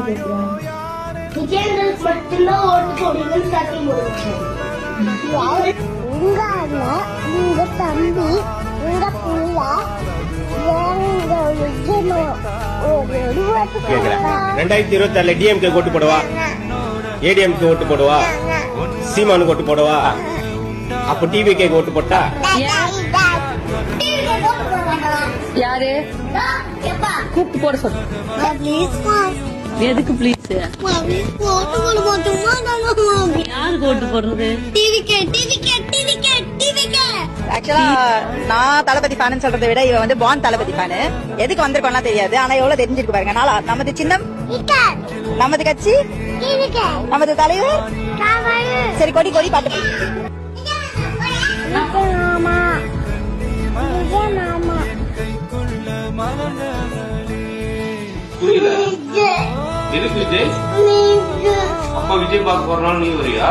கேட்கிறேன். விஜயேந்திரனுக்கு மட்டும்தான் ஓட்டு போடுவீங்கன்னு சத்தியம் போடுறேன். உங்க அண்ணன், உங்க தம்பி, உங்க பிள்ளை, எங்க ஒரு 2026 டிஎம்கே ஓட்டு போடுவா, ஏடிஎம்கே ஓட்டு போடுவா, சீமானுக்கு ஓட்டு போடுவா, அப்ப டிவிகே ஓட்டு போட்டா யாரு கூப்பிட்டு போட சொல்லு. எதுக்கு ப்ளீஸ்? யாருக்கு ஓட்டு போடுறது? ஆக்சுவலா நான் தளபதி ஃபேன் சொல்றதை விட இவ வந்து பாண்ட் தளபதி ஃபேனு. எதுக்கு வந்திருக்கோம்லாம் தெரியாது, ஆனா எவ்வளவு தெரிஞ்சிருக்கு பாருங்க. நாளா நமது சின்னம், நமது கட்சி, நமது தலைவர். சரி கொடி கொடி பாட்டு. புரியல எதுக்கு விஜய்? அப்பா விஜய் பார்க்க போறனால நீ வரியா?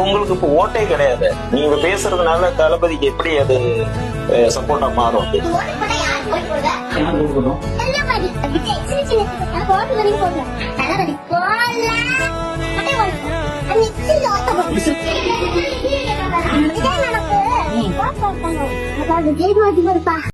உங்களுக்கு இப்ப ஓட்டே கிடையாது. நீங்க பேசுறதுனால தளபதிக்கு எப்படி அது சப்போர்ட்டா மாறும்? விஜய்